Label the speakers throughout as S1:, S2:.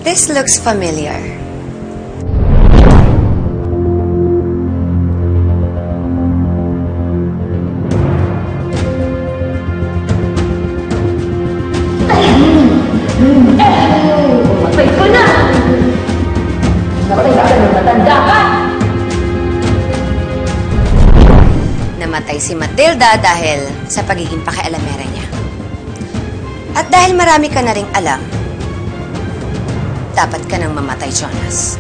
S1: This looks familiar.
S2: Matay ka na! Matay ka na, matanda ka!
S1: Namatay si Matilda dahil sa pagiging pakialamera niya. At dahil marami ka na ring alam, dapat ka nang mamatay, Jonas.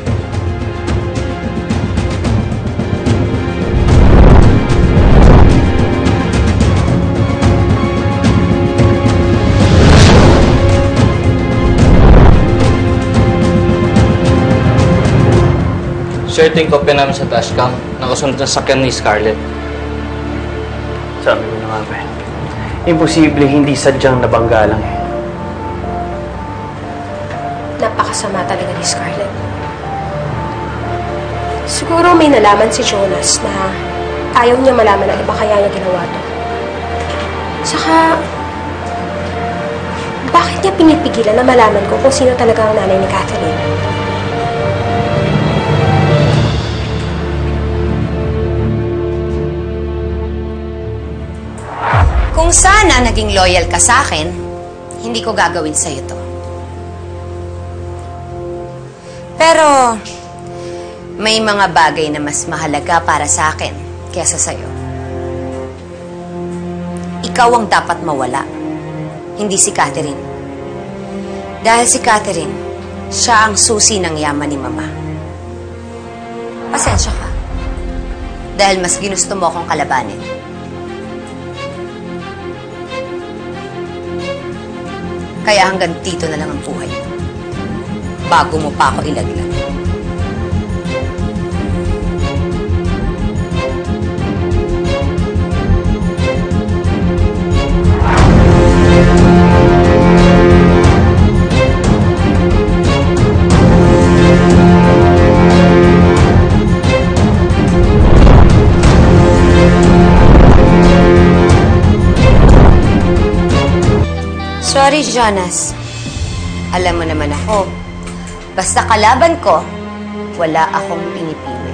S3: Certain kopya namin sa dashcam. Nakasunod ng sakyan ni Scarlett.
S4: Sabi ko na nga ba eh. Imposible hindi sadyang nabangga lang eh.
S2: Napakasama talaga ni Scarlett. Siguro may nalaman si Jonas na ayaw niya malaman na iba kaya niya ginawa to. Saka, bakit niya pinipigilan na malaman ko kung sino talaga ang nanay ni Catherine?
S1: Kung sana naging loyal ka sa akin, hindi ko gagawin sa'yo to. Pero, may mga bagay na mas mahalaga para sa akin kaysa sa'yo. Ikaw ang dapat mawala, hindi si Catherine. Dahil si Catherine, siya ang susi ng yaman ni Mama. Pasensya ka. Dahil mas ginusto mo akong kalabanin. Kaya hanggang dito na lang ang buhay mo. Bago mo pa ako ilaglag. Sorry, Jonas. Alam mo naman ako, basta kalaban ko, wala akong pinipili.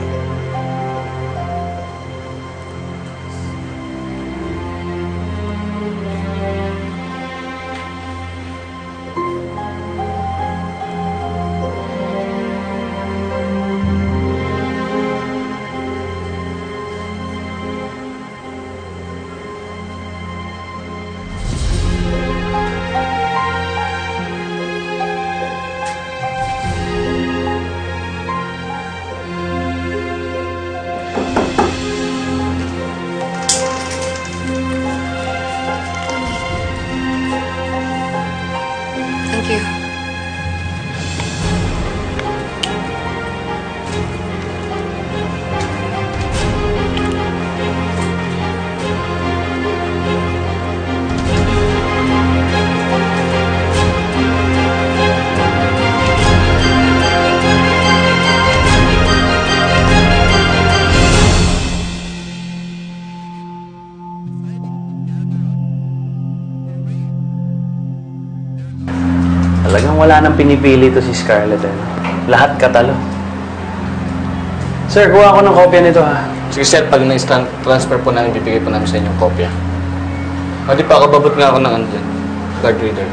S1: Thank you.
S4: Talagang wala nang pinipili to si Scarlett eh. Lahat katalo. Sir, kuha ako ng kopya nito ha.
S3: Sige sir, pag na-transfer po namin, bibigay po namin sa inyong kopya. Hindi pa ako, babot nga ako ng ano dyan. Card reader.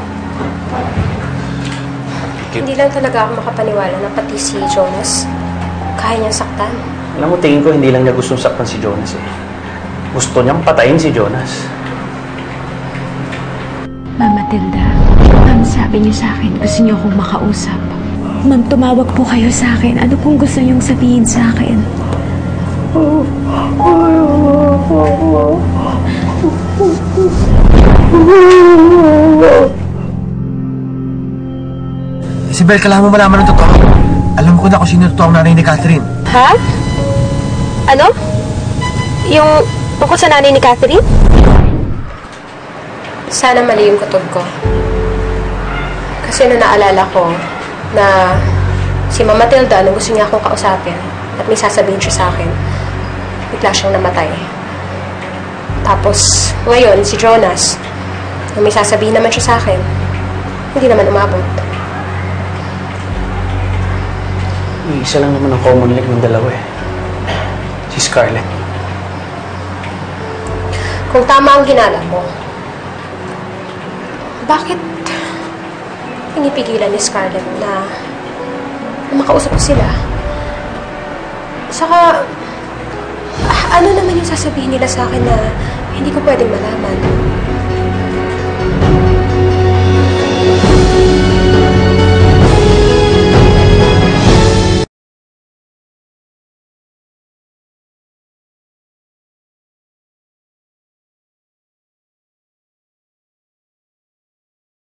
S2: Hindi lang talaga ako makapaniwala na pati si Jonas kaya niyang saktan.
S4: Alam mo, tingin ko hindi lang niya gustong saktan si Jonas eh. Gusto niyang patayin si Jonas.
S5: Ma'am Matilda, ma'am, sabi niyo sa akin, gusto niyo akong makausap. Ma'am, tumawag po kayo sa akin. Ano pong gusto niyong sabihin sa akin?
S6: Isabel, kailangan mo malaman ng totoo. Alam ko na kung sino totoo ang nanay ni Catherine.
S2: Ha? Ano? Yung tungkol sa nanay ni Catherine? Sana mali yung kutob ko. Kasi naalala ko na si Mama Matilda, nung gusto niya akong kausapin at may sasabihin siya sa akin, bigla siyang namatay. Tapos, ngayon, si Jonas, nung may sasabihin naman siya sa akin, hindi naman umabot.
S4: isa lang naman ang common link ng dalawa eh. Si Scarlett.
S2: Kung tama ang hinala mo, bakit pinipigilan ni Scarlett na makausap ko sila? Saka, ano naman yung sasabihin nila sa akin na hindi ko pwedeng malaman?